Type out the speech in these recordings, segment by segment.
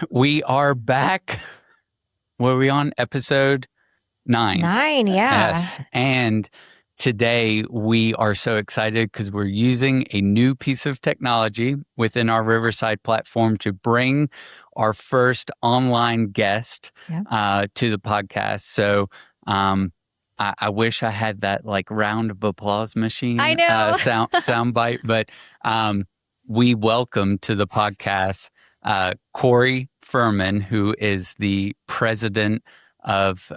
We are back. Were we on episode 9? 9, yeah. Yes. And today we are so excited because we're using a new piece of technology within our Riverside platform to bring our first online guest to the podcast. So I wish I had that like round of applause machine I know. sound bite, but we welcome to the podcast Corey Furman, who is the president of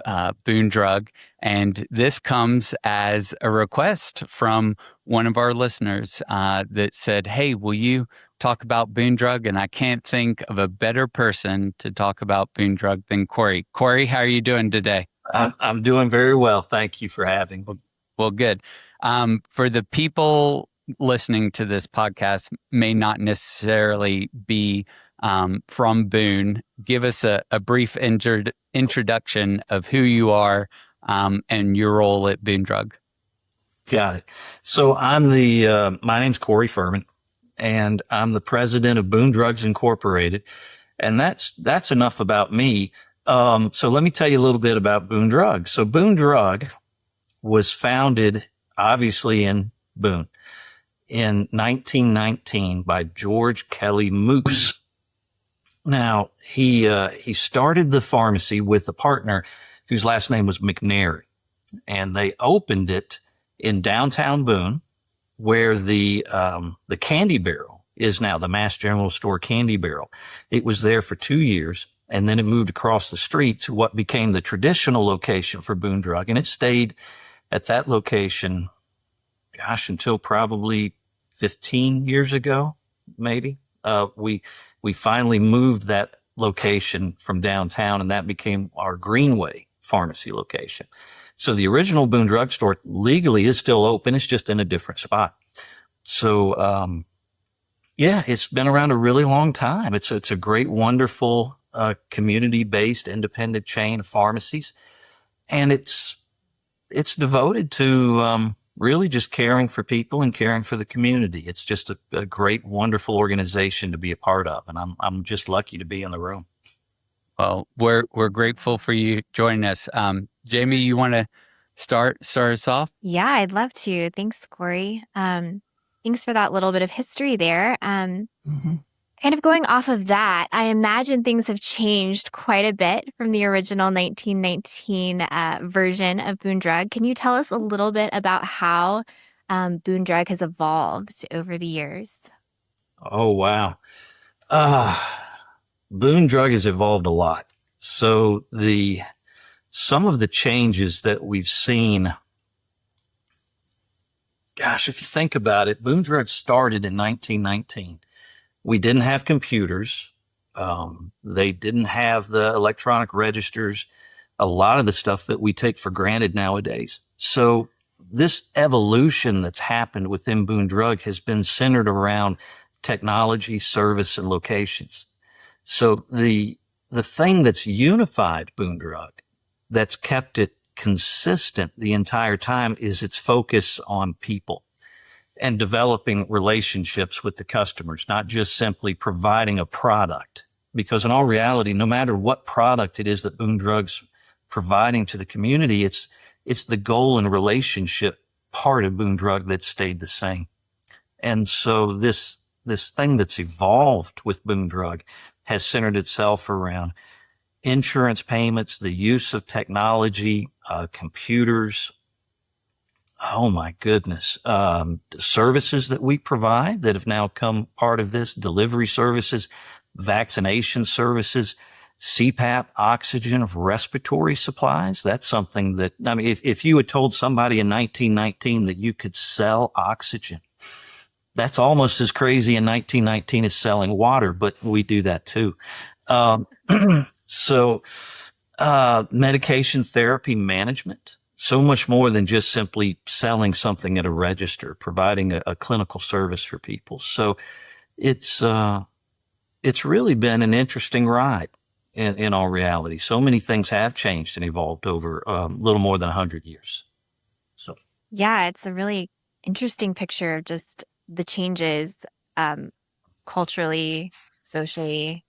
Boone Drug. And this comes as a request from one of our listeners that said, hey, will you talk about Boone Drug? And I can't think of a better person to talk about Boone Drug than Corey. Corey, how are you doing today? I'm doing very well. Thank you for having me. Well, good. For the people listening to this podcast may not necessarily be from Boone, give us a brief introduction of who you are and your role at Boone Drug. Got it. So my name's Corey Furman, and I'm the president of Boone Drugs Incorporated. And that's enough about me. So let me tell you a little bit about Boone Drug. So Boone Drug was founded obviously in Boone in 1919 by George Kelly Moose. Now, he started the pharmacy with a partner whose last name was McNary, and they opened it in downtown Boone, where the Candy Barrel is now, the Mass General Store Candy Barrel. It was there for 2 years, and then it moved across the street to what became the traditional location for Boone Drug, and it stayed at that location, until probably 15 years ago, maybe. We finally moved that location from downtown, and that became our Greenway pharmacy location. So the original Boone Drug Store legally is still open. It's just in a different spot. So, it's been around a really long time. It's a great, wonderful, community-based independent chain of pharmacies. And it's devoted to, really just caring for people and caring for the community. It's just a great, wonderful organization to be a part of. And I'm just lucky to be in the room. Well, we're grateful for you joining us. Jamie, you want to start us off? Yeah, I'd love to. Thanks, Corey. Thanks for that little bit of history there. Kind of going off of that, I imagine things have changed quite a bit from the original 1919 version of Boone Drug. Can you tell us a little bit about how Boone Drug has evolved over the years? Oh, wow. Boone Drug has evolved a lot. So some of the changes that we've seen, gosh, if you think about it, Boone Drug started in 1919. We didn't have computers. They didn't have the electronic registers, a lot of the stuff that we take for granted nowadays. So this evolution that's happened within Boone Drug has been centered around technology, service, and locations. So the thing that's unified Boone Drug, that's kept it consistent the entire time, is its focus on people and developing relationships with the customers, not just simply providing a product. Because in all reality, no matter what product it is that Boone Drug's providing to the community, it's the goal and relationship part of Boone Drug that stayed the same. And so this thing that's evolved with Boone Drug has centered itself around insurance payments, the use of technology, computers. Oh my goodness. Services that we provide that have now come part of this, delivery services, vaccination services, CPAP, oxygen, respiratory supplies. That's something that, I mean, if you had told somebody in 1919 that you could sell oxygen, that's almost as crazy in 1919 as selling water, but we do that too. So, medication therapy management, so much more than just simply selling something at a register, providing a clinical service for people. So it's really been an interesting ride in all reality. So many things have changed and evolved over a little more than 100 years. So, yeah, it's a really interesting picture of just the changes culturally, socially.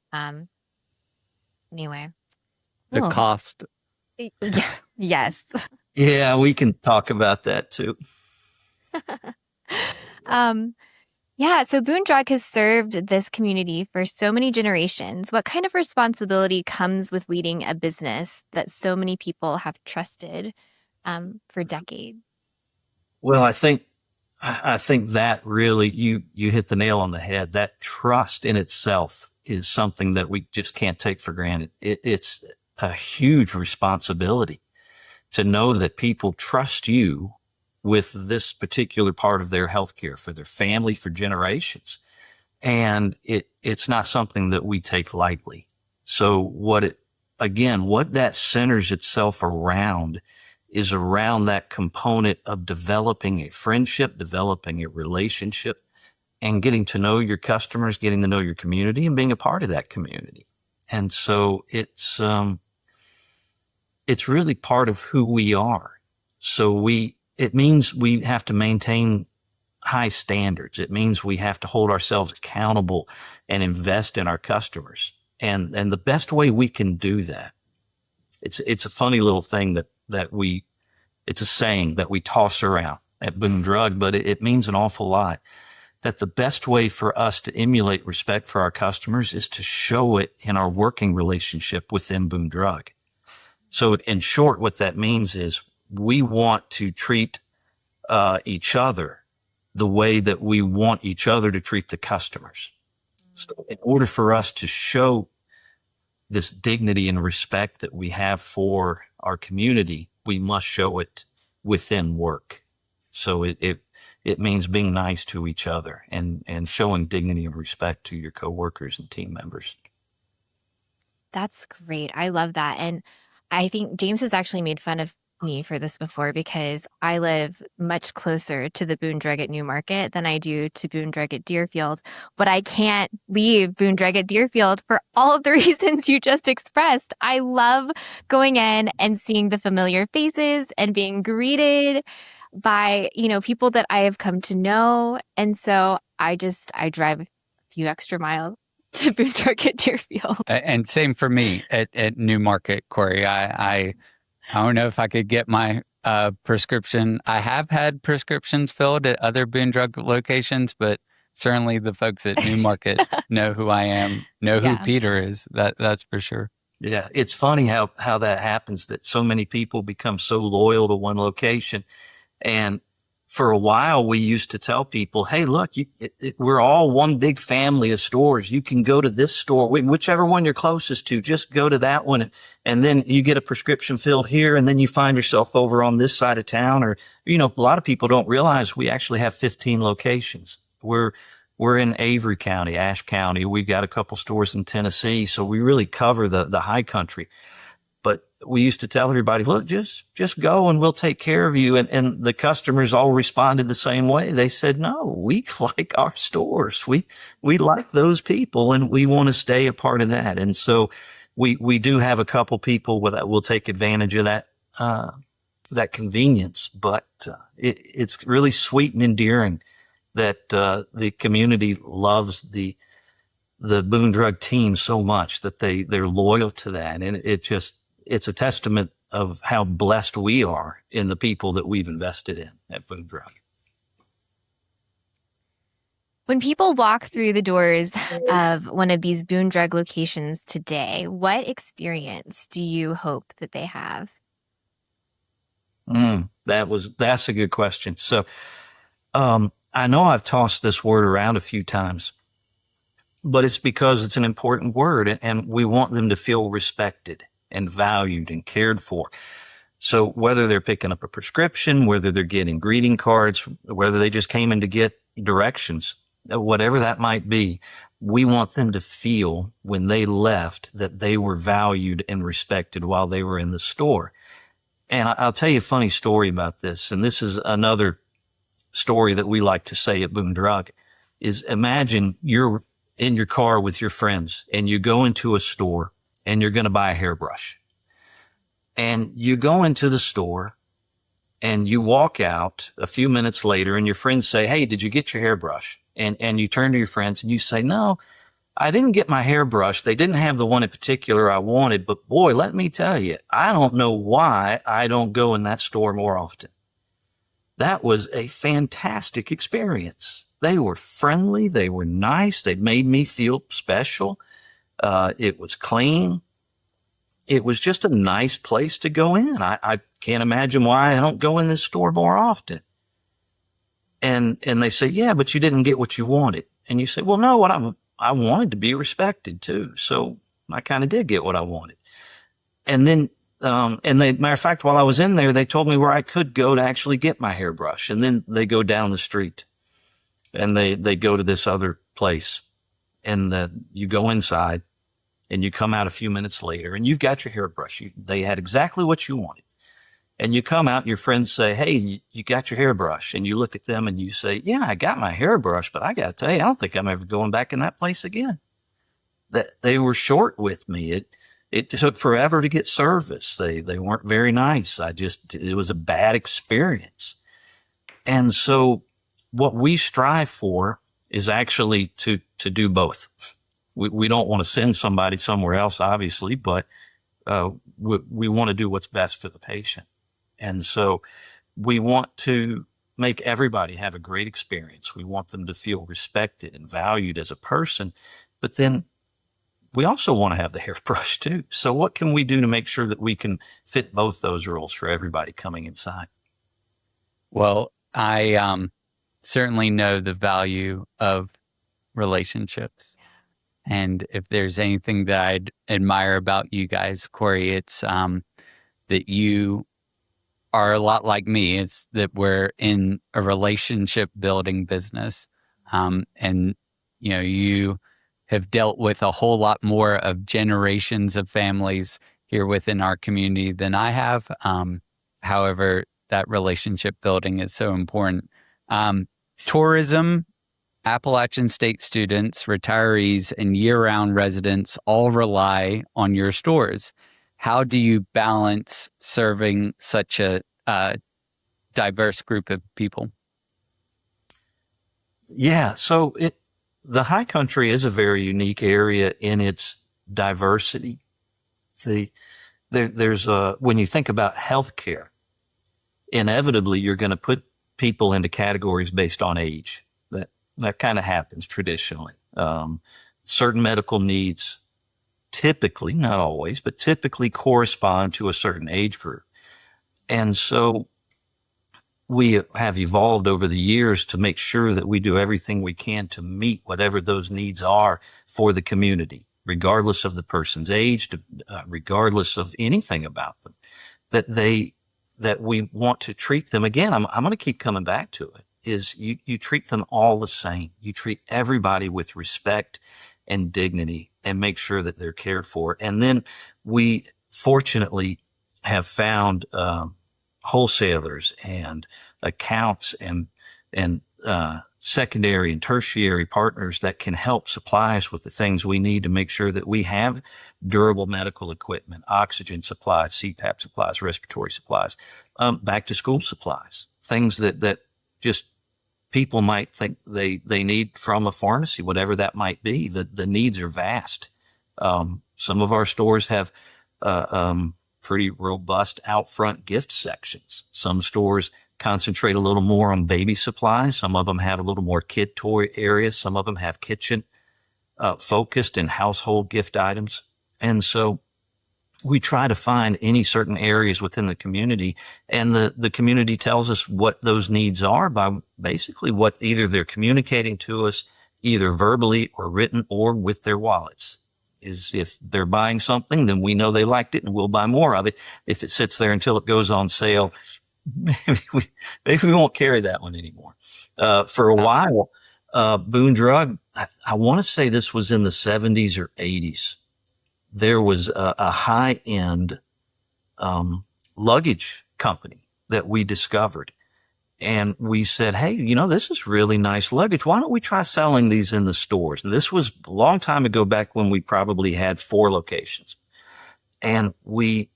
Anyway. The Oh, cost. yeah. Yes. Yeah, we can talk about that too. Um, yeah, so Boone Drug has served this community for so many generations. What kind of responsibility comes with leading a business that so many people have trusted for decades? Well, I think that really you hit the nail on the head. That trust in itself is something that we just can't take for granted. It's a huge responsibility to know that people trust you with this particular part of their healthcare for their family for generations. And it's not something that we take lightly. So what that centers itself around is around that component of developing a friendship, developing a relationship, and getting to know your customers, getting to know your community, and being a part of that community. And so it's really part of who we are. So it means we have to maintain high standards. It means we have to hold ourselves accountable and invest in our customers. And the best way we can do that, it's a funny little thing it's a saying that we toss around at Boone Drug, but it means an awful lot. That the best way for us to emulate respect for our customers is to show it in our working relationship within Boone Drug. So in short, what that means is we want to treat each other the way that we want each other to treat the customers. So in order for us to show this dignity and respect that we have for our community, we must show it within work. So it means being nice to each other and showing dignity and respect to your coworkers and team members. That's great. I love that. And I think James has actually made fun of me for this before because I live much closer to the Boone Drug at Newmarket than I do to Boone Drug at Deerfield. But I can't leave Boone Drug at Deerfield for all of the reasons you just expressed. I love going in and seeing the familiar faces and being greeted by, people that I have come to know. And so I drive a few extra miles to Boone Drug at Deerfield. And same for me at Newmarket, Corey. I don't know if I could get my prescription. I have had prescriptions filled at other Boone Drug locations, but certainly the folks at Newmarket know who I am, know who Peter is. That's for sure. Yeah, it's funny how that happens, that so many people become so loyal to one location. And for a while, we used to tell people, hey, look, we're all one big family of stores. You can go to this store, whichever one you're closest to, just go to that one. And then you get a prescription filled here, and then you find yourself over on this side of town. Or, a lot of people don't realize we actually have 15 locations. We're in Avery County, Ashe County. We've got a couple stores in Tennessee. So we really cover the high country. But we used to tell everybody, look, just go and we'll take care of you. And the customers all responded the same way. They said, no, we like our stores. We like those people and we want to stay a part of that. And so we do have a couple people that will take advantage of that convenience, but it's really sweet and endearing that the community loves the Boone Drug team so much that they're loyal to that. And it's a testament of how blessed we are in the people that we've invested in at Boone Drug. When people walk through the doors of one of these Boone Drug locations today, what experience do you hope that they have? That's a good question. So, I know I've tossed this word around a few times, but it's because it's an important word and we want them to feel respected and valued and cared for. So whether they're picking up a prescription, whether they're getting greeting cards, whether they just came in to get directions, whatever that might be, we want them to feel when they left that they were valued and respected while they were in the store. And I'll tell you a funny story about this. And this is another story that we like to say at Boone Drug is imagine you're in your car with your friends and you go into a store and you're going to buy a hairbrush. And you go into the store and you walk out a few minutes later and your friends say, hey, did you get your hairbrush? And you turn to your friends and you say, no, I didn't get my hair brushed. They didn't have the one in particular I wanted, but boy, let me tell you, I don't know why I don't go in that store more often. That was a fantastic experience. They were friendly. They were nice. They made me feel special. It was clean. It was just a nice place to go in. I can't imagine why I don't go in this store more often. And they say, yeah, but you didn't get what you wanted. And you say, well, no, I wanted to be respected too. So I kind of did get what I wanted. And then, matter of fact, while I was in there, they told me where I could go to actually get my hairbrush. And then they go down the street and they go to this other place, and you go inside and you come out a few minutes later and you've got your hairbrush. They had exactly what you wanted. And you come out and your friends say, hey, you got your hairbrush. And you look at them and you say, yeah, I got my hairbrush, but I got to tell you, I don't think I'm ever going back in that place again. That they were short with me. It took forever to get service. They weren't very nice. It was a bad experience. And so what we strive for is actually to do both. We don't want to send somebody somewhere else, obviously, but we want to do what's best for the patient. And so we want to make everybody have a great experience. We want them to feel respected and valued as a person, but then we also want to have the hairbrush too. So what can we do to make sure that we can fit both those roles for everybody coming inside? Well, I certainly know the value of relationships. And if there's anything that I'd admire about you guys, Corey, it's that you are a lot like me. It's that we're in a relationship building business. And, you have dealt with a whole lot more of generations of families here within our community than I have. However, that relationship building is so important. Tourism, Appalachian State students, retirees, and year-round residents all rely on your stores. How do you balance serving such a diverse group of people? Yeah, so the high country is a very unique area in its diversity. There's when you think about healthcare, inevitably you're going to put people into categories based on age. That kind of happens traditionally. Certain medical needs typically, not always, but typically correspond to a certain age group. And so we have evolved over the years to make sure that we do everything we can to meet whatever those needs are for the community, regardless of the person's age, regardless of anything about them, that we want to treat them. Again, I'm going to keep coming back to it. Is you treat them all the same. You treat everybody with respect and dignity and make sure that they're cared for. And then we fortunately have found wholesalers and accounts and secondary and tertiary partners that can help supply us with the things we need to make sure that we have durable medical equipment, oxygen supplies, CPAP supplies, respiratory supplies, back to school supplies, things that just people might think they need from a pharmacy, whatever that might be. The needs are vast. Some of our stores have pretty robust out front gift sections. Some stores concentrate a little more on baby supplies. Some of them have a little more kid toy areas. Some of them have kitchen focused and household gift items. And so we try to find any certain areas within the community, and the community tells us what those needs are by basically what either they're communicating to us, either verbally or written or with their wallets. Is if they're buying something, then we know they liked it and we'll buy more of it. If it sits there until it goes on sale, maybe we won't carry that one anymore. For a while, Boone Drug, I want to say this was in the 70s or 80s. There was a high-end luggage company that we discovered. And we said, hey, this is really nice luggage. Why don't we try selling these in the stores? And this was a long time ago, back when we probably had 4 locations. And we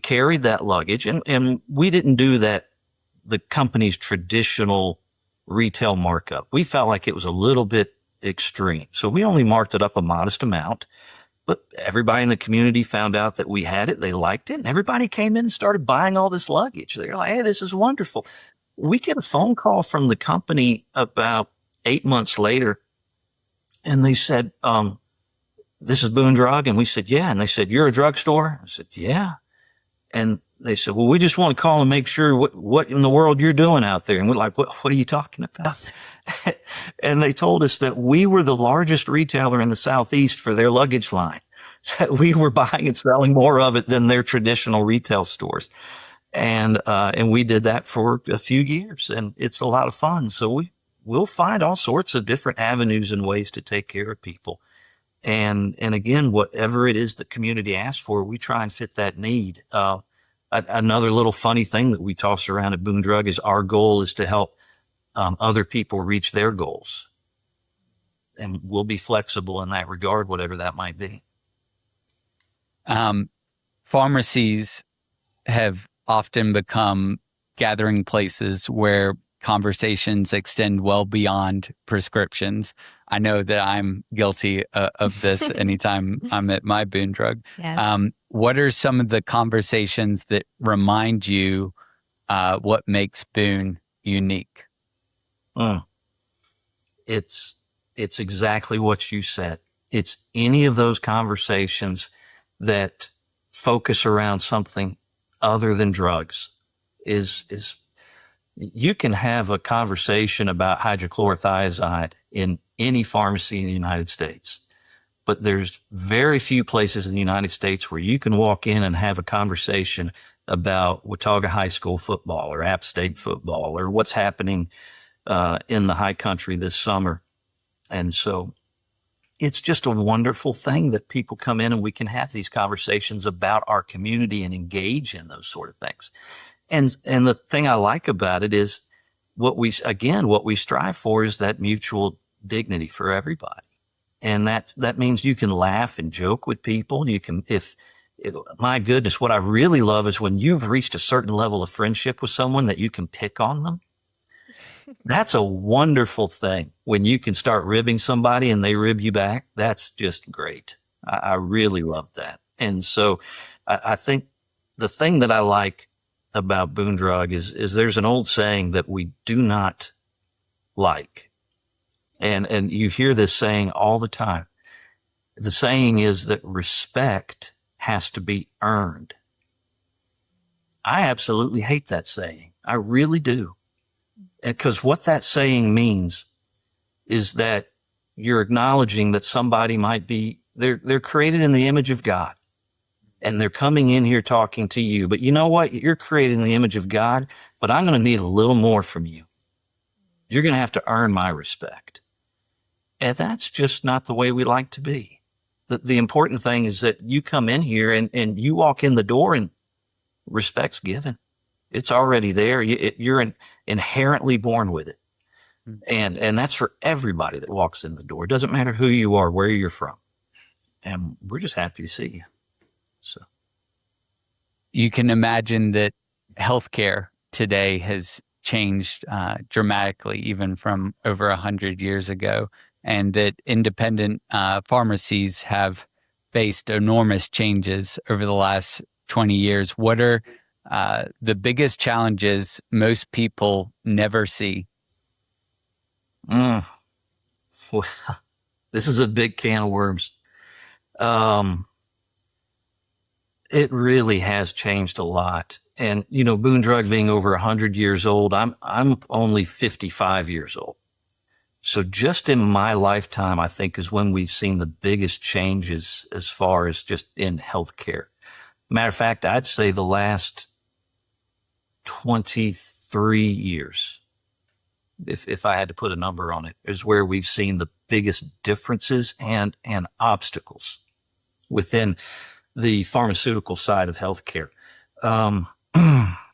carried that luggage, and we didn't do that, the company's traditional retail markup. We felt like it was a little bit extreme. So we only marked it up a modest amount, but everybody in the community found out that we had it. They liked it, and everybody came in and started buying all this luggage. They're like, hey, this is wonderful. We get a phone call from the company about 8 months later, and they said, this is Boone Drug. And we said, yeah. And they said, you're a drugstore? I said, yeah. And they said, well, we just want to call and make sure what in the world you're doing out there. And we're like, what are you talking about? And they told us that we were the largest retailer in the Southeast for their luggage line, that we were buying and selling more of it than their traditional retail stores. And we did that for a few years, and it's a lot of fun. So we'll find all sorts of different avenues and ways to take care of people. And again, whatever it is the community asks for, we try and fit that need. Another little funny thing that we toss around at Boone Drug is our goal is to help other people reach their goals. And we'll be flexible in that regard, whatever that might be. Pharmacies have often become gathering places where conversations extend well beyond prescriptions. I know that I'm guilty of this anytime I'm at my Boone Drug. Yes. What are some of the conversations that remind you what makes Boone unique? It's exactly what you said. It's any of those conversations that focus around something other than drugs. Is you can have a conversation about hydrochlorothiazide in any pharmacy in the United States, but there's very few places in the United States where you can walk in and have a conversation about Watauga High School football or App State football or what's happening in the high country this summer. And so it's just a wonderful thing that people come in and we can have these conversations about our community and engage in those sort of things. And the thing I like about it is what we strive for is that mutual dignity for everybody. And that means you can laugh and joke with people. You can, my goodness, what I really love is when you've reached a certain level of friendship with someone that you can pick on them. That's a wonderful thing. When you can start ribbing somebody and they rib you back, that's just great. I really love that. And so I think the thing that I like about Boone Drug is there's an old saying that we do not like. And you hear this saying all the time. The saying is that respect has to be earned. I absolutely hate that saying. I really do. Because what that saying means is that you're acknowledging that somebody might be, they're created in the image of God. And they're coming in here talking to you. But you know what? You're created in the image of God, but I'm going to need a little more from you. You're going to have to earn my respect. And that's just not the way we like to be. The important thing is that you come in here and you walk in the door and respect's given. It's already there. You're inherently born with it. And that's for everybody that walks in the door. It doesn't matter who you are, where you're from. And we're just happy to see you. So you can imagine that healthcare today has changed dramatically, even from over 100 years ago, and that independent pharmacies have faced enormous changes over the last 20 years. What are the biggest challenges most people never see? Well, this is a big can of worms. It really has changed a lot. And, Boone Drug being over 100 years old, I'm only 55 years old. So just in my lifetime, I think is when we've seen the biggest changes as far as just in healthcare. Matter of fact, I'd say the last 23 years, if I had to put a number on it, is where we've seen the biggest differences and obstacles within the pharmaceutical side of healthcare.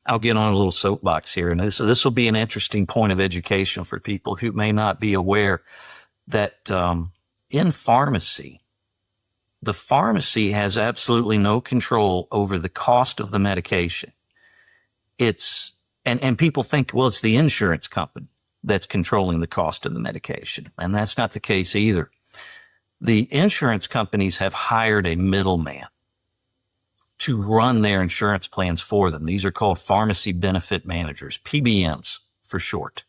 I'll get on a little soapbox here, and this will be an interesting point of education for people who may not be aware that in pharmacy, the pharmacy has absolutely no control over the cost of the medication. And people think, well, it's the insurance company. that's controlling the cost of the medication. And that's not the case either. The insurance companies have hired a middleman to run their insurance plans for them. These are called pharmacy benefit managers, PBMs for short.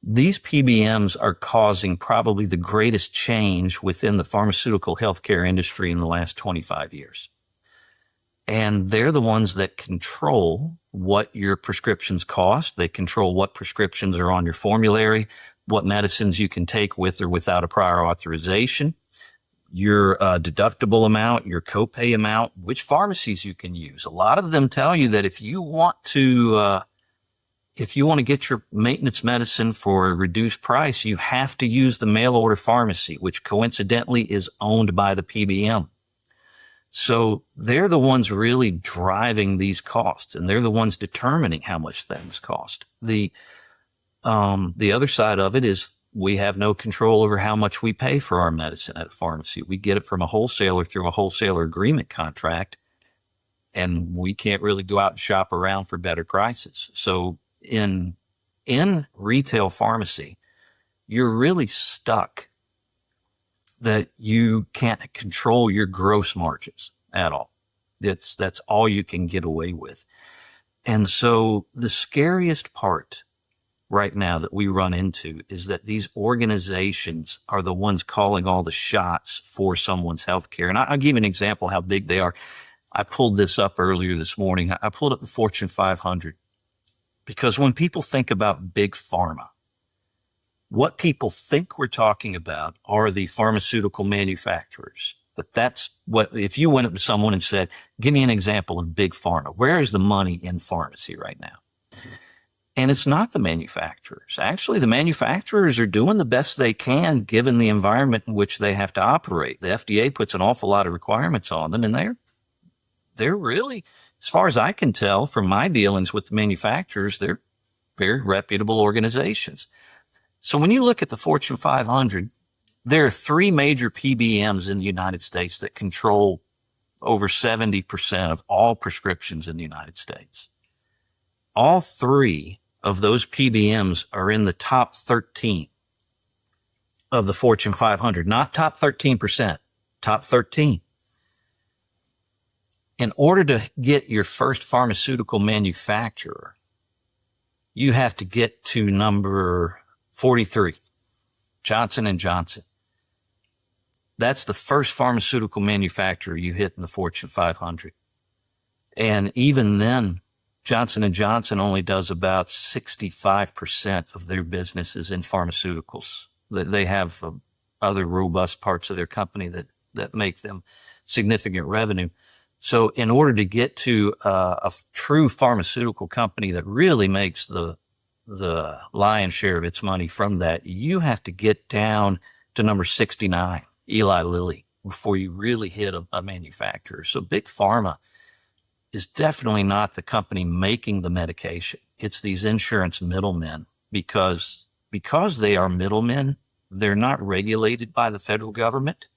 These PBMs are causing probably the greatest change within the pharmaceutical healthcare industry in the last 25 years. And they're the ones that control what your prescriptions cost. They control what prescriptions are on your formulary, what medicines you can take with or without a prior authorization, your deductible amount, your copay amount, which pharmacies you can use. A lot of them tell you that if you want to get your maintenance medicine for a reduced price, you have to use the mail order pharmacy, which coincidentally is owned by the PBM. So they're the ones really driving these costs, and they're the ones determining how much things cost. The other side of it is we have no control over how much we pay for our medicine at a pharmacy. We get it from a wholesaler through a wholesaler agreement contract, and we can't really go out and shop around for better prices. So in retail pharmacy, you're really stuck that you can't control your gross margins at all. That's all you can get away with. And so the scariest part right now that we run into is that these organizations are the ones calling all the shots for someone's healthcare. And I'll give you an example how big they are. I pulled this up earlier this morning. I pulled up the Fortune 500 because when people think about big pharma, what people think we're talking about are the pharmaceutical manufacturers. But that's what, if you went up to someone and said, give me an example of big pharma, where is the money in pharmacy right now? And it's not the manufacturers. Actually, the manufacturers are doing the best they can given the environment in which they have to operate. The FDA puts an awful lot of requirements on them, and they're really, as far as I can tell from my dealings with the manufacturers, they're very reputable organizations. So when you look at the Fortune 500, there are three major PBMs in the United States that control over 70% of all prescriptions in the United States. All three of those PBMs are in the top 13 of the Fortune 500, not top 13%, top 13. In order to get your first pharmaceutical manufacturer, you have to get to number 43, Johnson & Johnson. That's the first pharmaceutical manufacturer you hit in the Fortune 500. And even then, Johnson & Johnson only does about 65% of their businesses in pharmaceuticals. They have other robust parts of their company that make them significant revenue. So in order to get to a true pharmaceutical company that really makes the lion's share of its money from that, you have to get down to number 69, Eli Lilly, before you really hit a manufacturer. So big pharma is definitely not the company making the medication. It's these insurance middlemen because they are middlemen. They're not regulated by the federal government.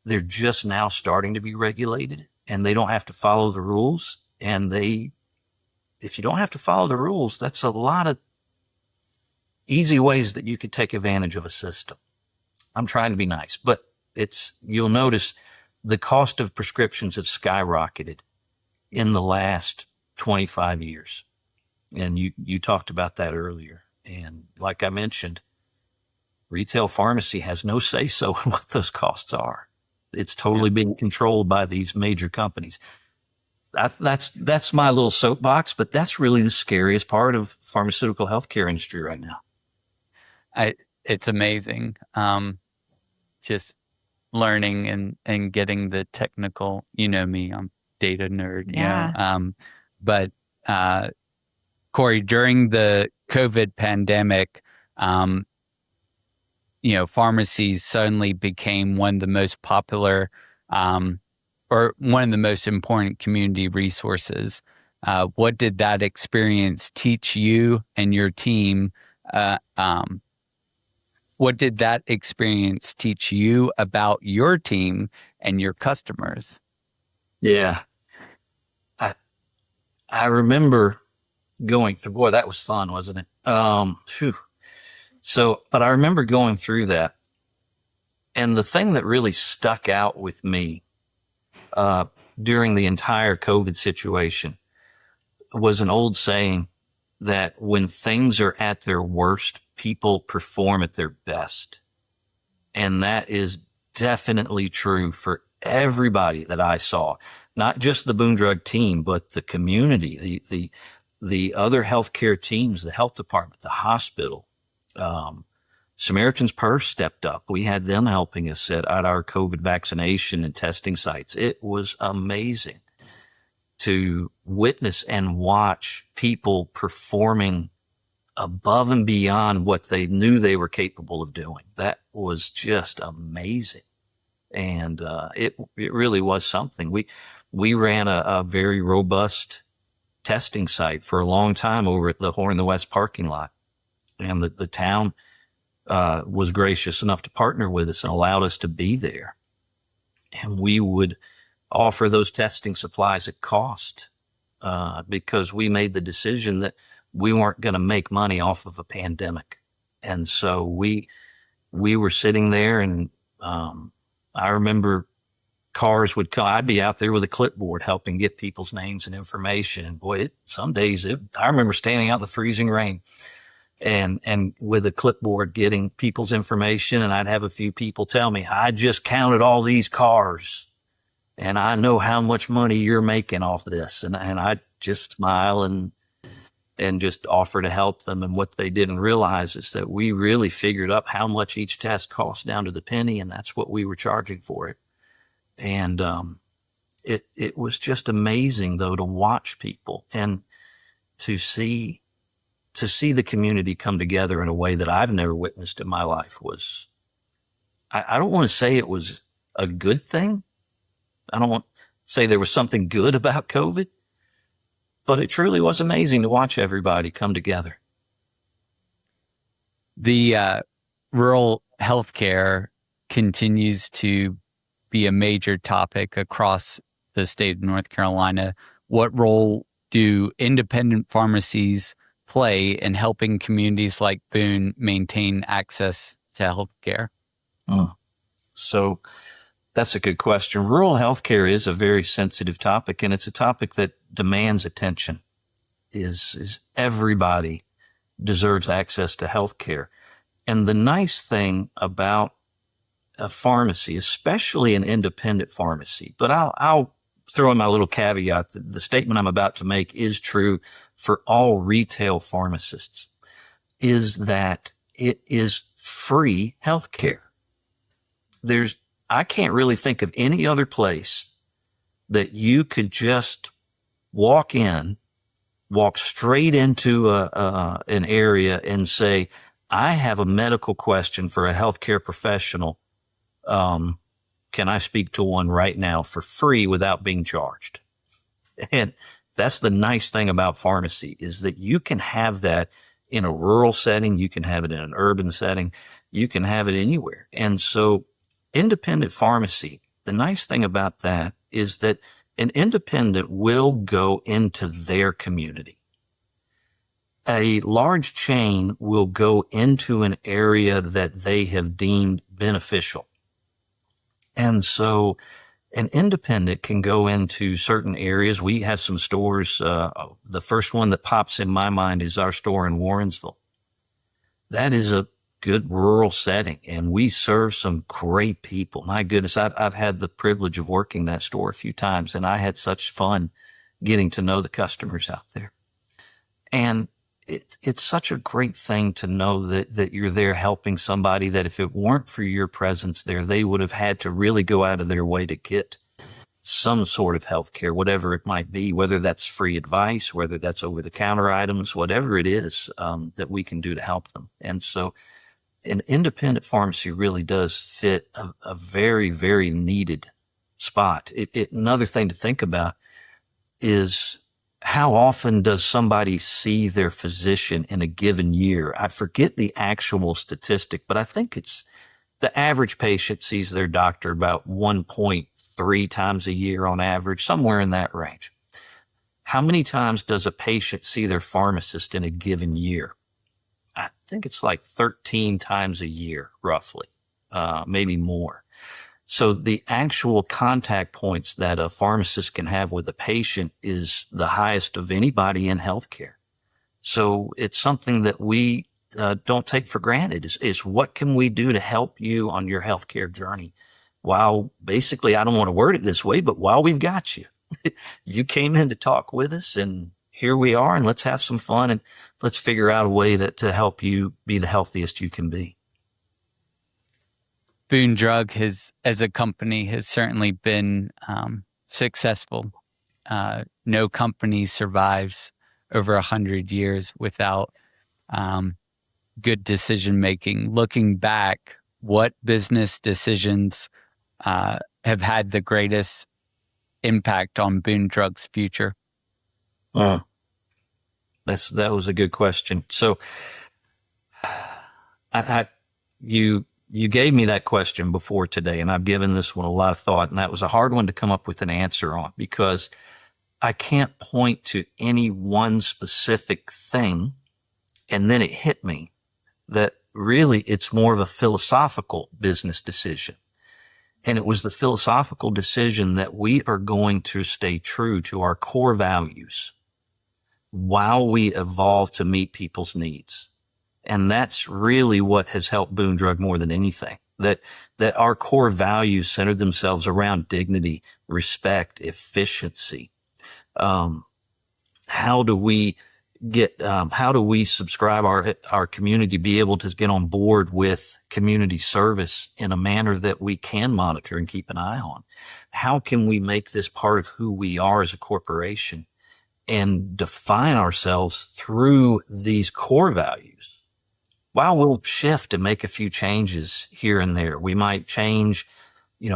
They're just now starting to be regulated, and they don't have to follow the rules. And if you don't have to follow the rules, that's a lot of easy ways that you could take advantage of a system. I'm trying to be nice, but you'll notice the cost of prescriptions have skyrocketed in the last 25 years. And you talked about that earlier. And like I mentioned, retail pharmacy has no say-so in what those costs are. It's totally being controlled by these major companies. That's my little soapbox, but that's really the scariest part of pharmaceutical healthcare industry right now. It's amazing. Just learning and getting the technical, you know me, I'm data nerd, Yeah. But Corey, during the COVID pandemic, pharmacies suddenly became one of the most popular, or one of the most important community resources. What did that experience teach you and your team? What did that experience teach you about your team and your customers? Yeah. I remember going through, boy, that was fun, wasn't it? So, but I remember going through that. And the thing that really stuck out with me during the entire COVID situation was an old saying that when things are at their worst, people perform at their best. And that is definitely true for everybody that I saw, not just the Boone Drug team, but the community, the other healthcare teams, the health department, the hospital. Samaritan's Purse stepped up. We had them helping us at our COVID vaccination and testing sites. It was amazing to witness and watch people performing above and beyond what they knew they were capable of doing. That was just amazing. And it really was something. We ran a very robust testing site for a long time over at the Horn in the West parking lot. And the town was gracious enough to partner with us and allowed us to be there. And we would offer those testing supplies at cost because we made the decision that we weren't going to make money off of a pandemic. And so we were sitting there, and I remember cars would come. I'd be out there with a clipboard helping get people's names and information. And boy, some days I remember standing out in the freezing rain and with a clipboard getting people's information. And I'd have a few people tell me, I just counted all these cars and I know how much money you're making off this. And I'd just smile and just offer to help them. And what they didn't realize is that we really figured up how much each test cost down to the penny. And that's what we were charging for it. And it was just amazing, though, to watch people and to see the community come together in a way that I've never witnessed in my life. Was I don't want to say it was a good thing. I don't want to say there was something good about COVID, but it truly was amazing to watch everybody come together. The rural healthcare continues to be a major topic across the state of North Carolina. What role do independent pharmacies play in helping communities like Boone maintain access to healthcare? So that's a good question. Rural healthcare is a very sensitive topic, and it's a topic that demands attention. Is everybody deserves access to healthcare. And the nice thing about a pharmacy, especially an independent pharmacy, but I'll throw in my little caveat that the statement I'm about to make is true for all retail pharmacists, is that it is free healthcare. I can't really think of any other place that you could just walk straight into an area and say, I have a medical question for a healthcare professional. Can I speak to one right now for free without being charged? And that's the nice thing about pharmacy, is that you can have that in a rural setting. You can have it in an urban setting. You can have it anywhere. And so independent pharmacy, the nice thing about that is that an independent will go into their community. A large chain will go into an area that they have deemed beneficial. And so an independent can go into certain areas. We have some stores. The first one that pops in my mind is our store in Warrensville. That is a good rural setting, and we serve some great people. My goodness, I've had the privilege of working that store a few times, and I had such fun getting to know the customers out there. And it's such a great thing to know that you're there helping somebody that if it weren't for your presence there, they would have had to really go out of their way to get some sort of health care, whatever it might be, whether that's free advice, whether that's over-the-counter items, whatever it is that we can do to help them. And so an independent pharmacy really does fit a very, very needed spot. Another thing to think about is, how often does somebody see their physician in a given year? I forget the actual statistic, but I think it's the average patient sees their doctor about 1.3 times a year on average, somewhere in that range. How many times does a patient see their pharmacist in a given year? think it's like 13 times a year, roughly, maybe more. So the actual contact points that a pharmacist can have with a patient is the highest of anybody in healthcare. So it's something that we don't take for granted is what can we do to help you on your healthcare journey? While basically, I don't want to word it this way, but while we've got you, you came in to talk with us and here we are, and let's have some fun and let's figure out a way to help you be the healthiest you can be. Boone Drug as a company, has certainly been successful. No company survives over 100 years without good decision making. Looking back, what business decisions have had the greatest impact on Boone Drug's future? That was a good question. So, you gave me that question before today, and I've given this one a lot of thought, and that was a hard one to come up with an answer on because I can't point to any one specific thing. And then it hit me that really it's more of a philosophical business decision. And it was the philosophical decision that we are going to stay true to our core values while we evolve to meet people's needs. And that's really what has helped Boone Drug more than anything, that our core values center themselves around dignity, respect, efficiency. How do we subscribe our community, be able to get on board with community service in a manner that we can monitor and keep an eye on? How can we make this part of who we are as a corporation and define ourselves through these core values? While we'll shift and make a few changes here and there, we might change,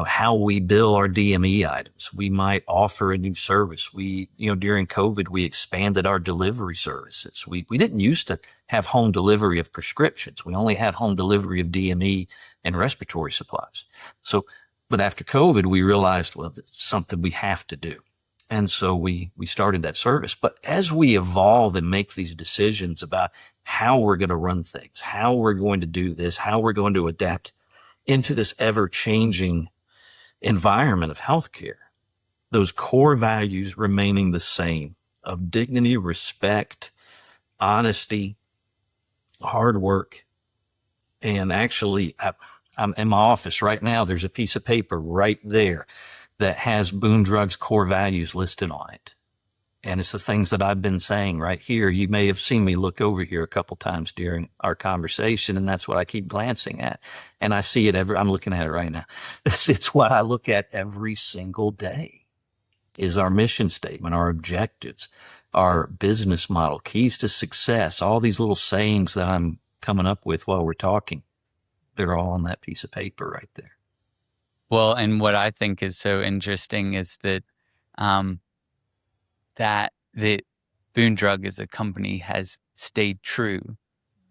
how we bill our DME items. We might offer a new service. During COVID, we expanded our delivery services. We didn't used to have home delivery of prescriptions. We only had home delivery of DME and respiratory supplies. But after COVID, we realized, well, it's something we have to do. And so we started that service. But as we evolve and make these decisions about how we're going to run things, how we're going to do this, how we're going to adapt into this ever-changing environment of healthcare, those core values remaining the same of dignity, respect, honesty, hard work. And actually, I'm in my office right now. There's a piece of paper right there that has Boone Drug's core values listed on it. And it's the things that I've been saying right here. You may have seen me look over here a couple times during our conversation, and that's what I keep glancing at. And I see it I'm looking at it right now. It's what I look at every single day is our mission statement, our objectives, our business model, keys to success, all these little sayings that I'm coming up with while we're talking. They're all on that piece of paper right there. Well, and what I think is so interesting is that that the Boone Drug as a company has stayed true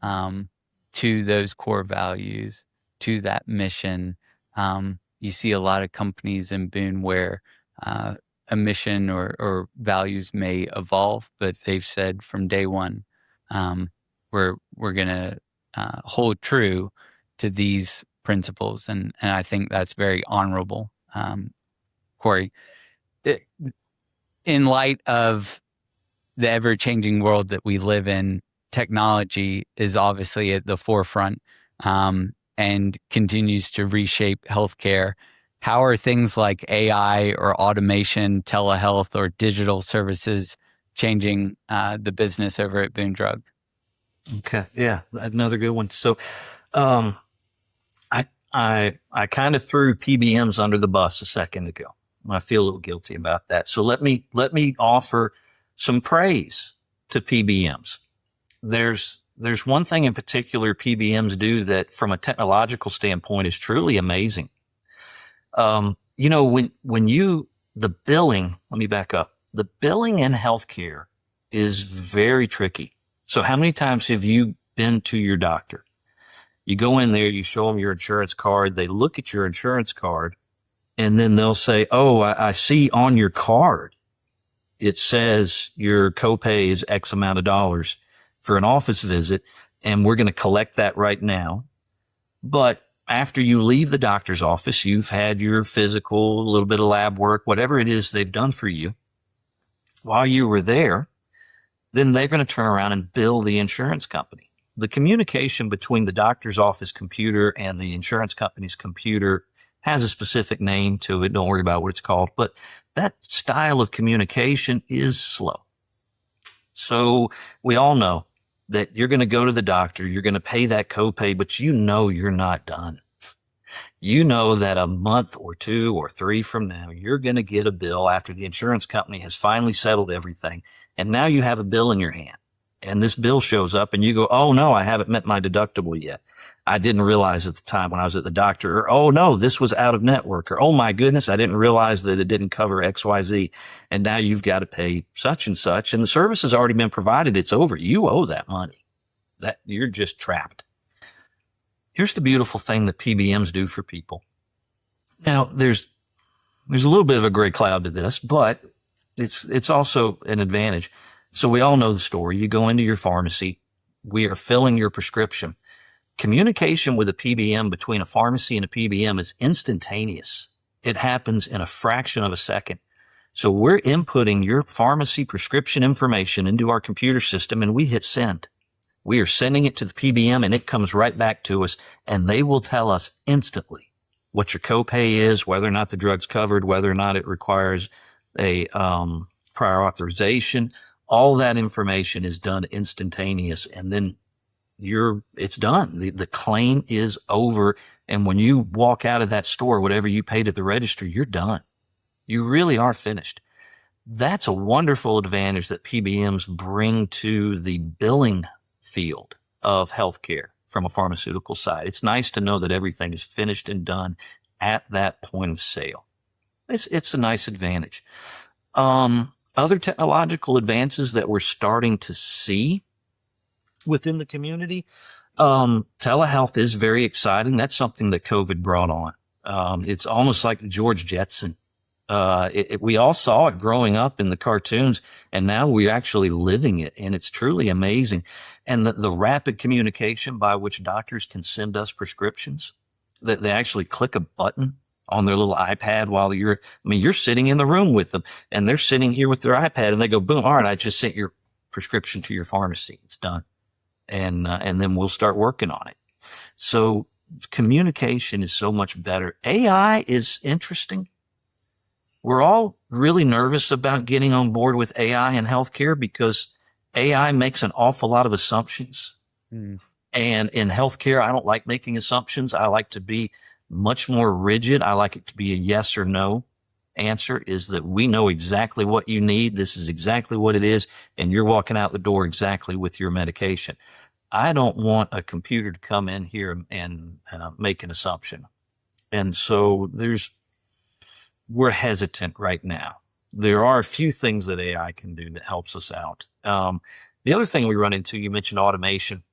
to those core values, to that mission. You see a lot of companies in Boone where a mission or values may evolve, but they've said from day one, we're going to hold true to these principles, and I think that's very honorable. Corey, in light of the ever-changing world that we live in, technology is obviously at the forefront and continues to reshape healthcare. How are things like AI or automation, telehealth, or digital services changing the business over at Boone Drug? Okay, yeah, another good one. So, I kind of threw PBMs under the bus a second ago. I feel a little guilty about that. So let me offer some praise to PBMs. There's one thing in particular PBMs do that from a technological standpoint is truly amazing. The billing, let me back up. The billing in healthcare is very tricky. So how many times have you been to your doctor? You go in there, you show them your insurance card, they look at your insurance card, and then they'll say, oh, I see on your card, it says your copay is X amount of dollars for an office visit. and we're going to collect that right now. But after you leave the doctor's office, you've had your physical, a little bit of lab work, whatever it is they've done for you while you were there, then they're going to turn around and bill the insurance company. The communication between the doctor's office computer and the insurance company's computer has a specific name to it. Don't worry about what it's called. But that style of communication is slow. So we all know that you're going to go to the doctor, you're going to pay that copay, but you know you're not done. You know that a month or 2 or 3 from now, you're going to get a bill after the insurance company has finally settled everything. And now you have a bill in your hand. And this bill shows up and you go, oh no, I haven't met my deductible yet. I didn't realize at the time when I was at the doctor, or, oh no, this was out of network, or, oh my goodness, I didn't realize that it didn't cover XYZ. And now you've got to pay such and such. And the service has already been provided. It's over. You owe that money. That you're just trapped. Here's the beautiful thing that PBMs do for people. Now, there's a little bit of a gray cloud to this, but it's also an advantage. So we all know the story. You go into your pharmacy. We are filling your prescription. Communication with a PBM between a pharmacy and a PBM is instantaneous. It happens in a fraction of a second. So we're inputting your pharmacy prescription information into our computer system and we hit send. We are sending it to the PBM and it comes right back to us, and they will tell us instantly what your copay is, whether or not the drug's covered, whether or not it requires a prior authorization. All that information is done instantaneous, and then it's done. The claim is over, and when you walk out of that store, whatever you paid at the register, you're done. You really are finished. That's a wonderful advantage that PBMs bring to the billing field of healthcare from a pharmaceutical side. It's nice to know that everything is finished and done at that point of sale. It's a nice advantage. Other technological advances that we're starting to see within the community, telehealth is very exciting. That's something that COVID brought on. It's almost like the George Jetson. We all saw it growing up in the cartoons, and now we're actually living it, and it's truly amazing. And the rapid communication by which doctors can send us prescriptions, that they actually click a button on their little iPad while you're sitting in the room with them, and they're sitting here with their iPad, and they go, boom, all right, I just sent your prescription to your pharmacy. It's done. And then we'll start working on it. So communication is so much better. AI is interesting. We're all really nervous about getting on board with AI in healthcare because AI makes an awful lot of assumptions. And in healthcare, I don't like making assumptions. I like to be much more rigid. I like it to be a yes or no answer, is that we know exactly what you need. This is exactly what it is. And you're walking out the door exactly with your medication. I don't want a computer to come in here and make an assumption. And so we're hesitant right now. There are a few things that AI can do that helps us out. The other thing we run into, you mentioned automation.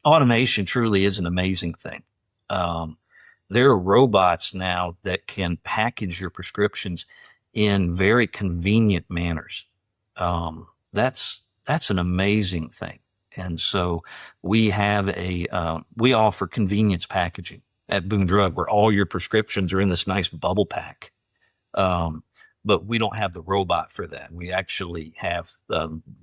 Automation truly is an amazing thing. There are robots now that can package your prescriptions in very convenient manners. That's an amazing thing. And so we have we offer convenience packaging at Boone Drug, where all your prescriptions are in this nice bubble pack. But we don't have the robot for that. We actually have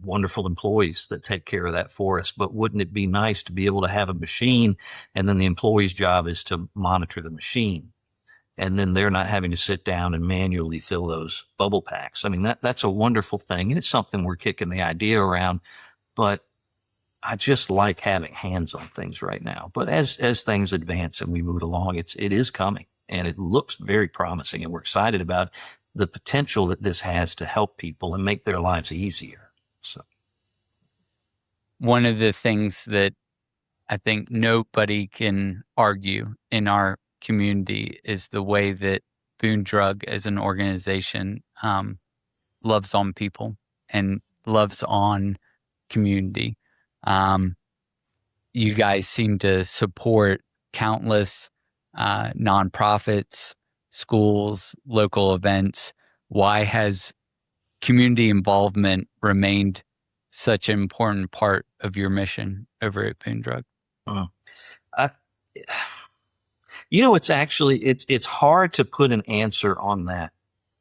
wonderful employees that take care of that for us. But wouldn't it be nice to be able to have a machine, and then the employee's job is to monitor the machine, and then they're not having to sit down and manually fill those bubble packs? I mean, that's a wonderful thing, and it's something we're kicking the idea around. But I just like having hands on things right now. But as things advance and we move along, it is coming, and it looks very promising, and we're excited about the potential that this has to help people and make their lives easier. So, one of the things that I think nobody can argue in our community is the way that Boone Drug as an organization loves on people and loves on community. You guys seem to support countless nonprofits, schools, local events. Why has community involvement remained such an important part of your mission over at Boone Drug? Uh, I, it's hard to put an answer on that.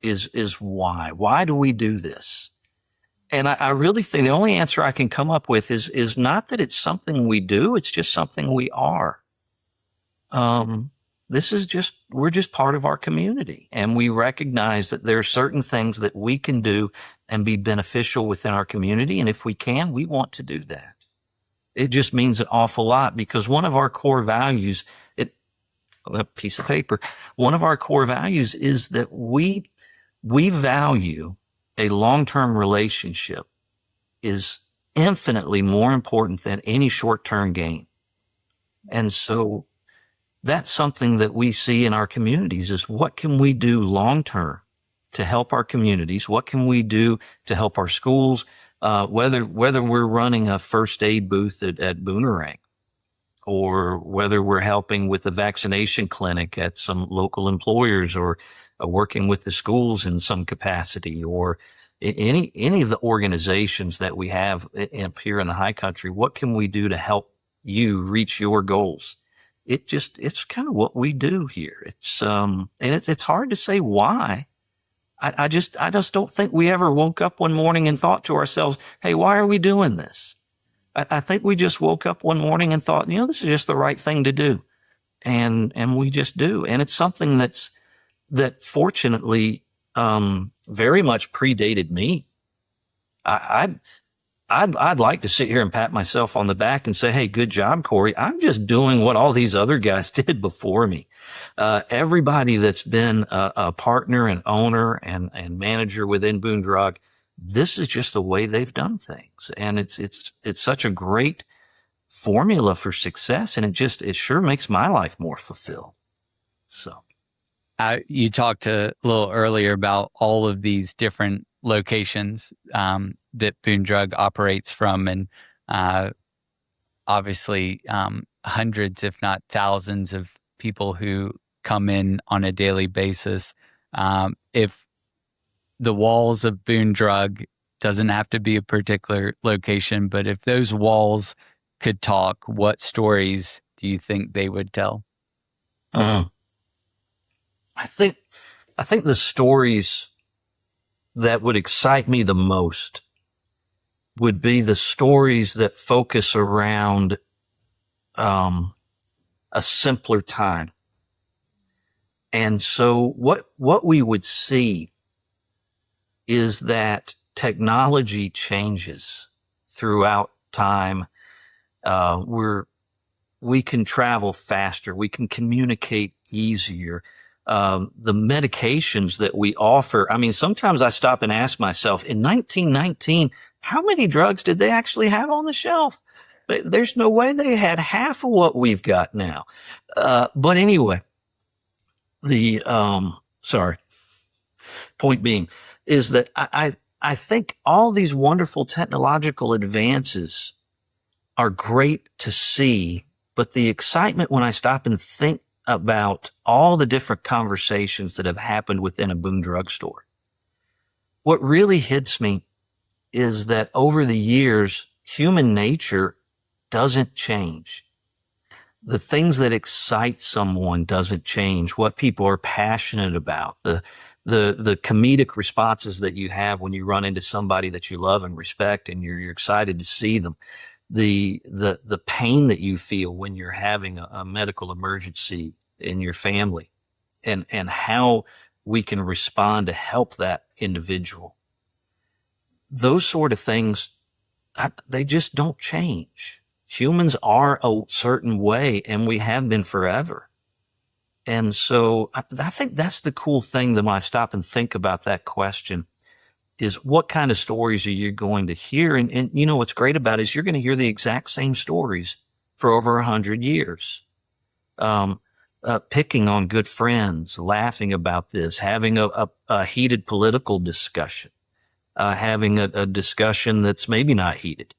Is why? Why do we do this? And I really think the only answer I can come up with is not that it's something we do. It's just something we are. We're just part of our community, and we recognize that there are certain things that we can do and be beneficial within our community. And if we can, we want to do that. It just means an awful lot, because one of our core values, a piece of paper, one of our core values is that we value a long-term relationship is infinitely more important than any short-term gain. And so that's something that we see in our communities is what can we do long-term to help our communities? What can we do to help our schools? Whether we're running a first aid booth at Boonerang, or whether we're helping with the vaccination clinic at some local employers, or working with the schools in some capacity, or any of the organizations that we have up here in the high country, what can we do to help you reach your goals? It's kind of what we do here. And it's hard to say why. I just don't think we ever woke up one morning and thought to ourselves, hey, why are we doing this? I think we just woke up one morning and thought, this is just the right thing to do. And we just do. And it's something that fortunately, very much predated me. I'd like to sit here and pat myself on the back and say, hey, good job, Corey. I'm just doing what all these other guys did before me. Everybody that's been a partner and owner and manager within Boone Drug, this is just the way they've done things. And it's such a great formula for success. And it sure makes my life more fulfilled. So. You talked a little earlier about all of these different locations that Boone Drug operates from, and obviously hundreds, if not thousands, of people who come in on a daily basis. If the walls of Boone Drug, doesn't have to be a particular location, but if those walls could talk, what stories do you think they would tell? I think the stories that would excite me the most would be the stories that focus around a simpler time. And so what we would see is that technology changes throughout time. We can travel faster. We can communicate easier. The medications that we offer. I mean, sometimes I stop and ask myself, in 1919, how many drugs did they actually have on the shelf? There's no way they had half of what we've got now. But anyway, point being is that I think all these wonderful technological advances are great to see, but the excitement when I stop and think about all the different conversations that have happened within a Boone Drug store, what really hits me is that over the years, human nature doesn't change. The things that excite someone doesn't change. What people are passionate about, the comedic responses that you have when you run into somebody that you love and respect and you're excited to see them, the pain that you feel when you're having a medical emergency in your family, and how we can respond to help that individual. Those sort of things, they just don't change. Humans are a certain way, and we have been forever. And so I think that's the cool thing that when I stop and think about that question is what kind of stories are you going to hear? And what's great about it is you're going to hear the exact same stories for over 100 years. Picking on good friends, laughing about this, having a heated political discussion, having a discussion that's maybe not heated,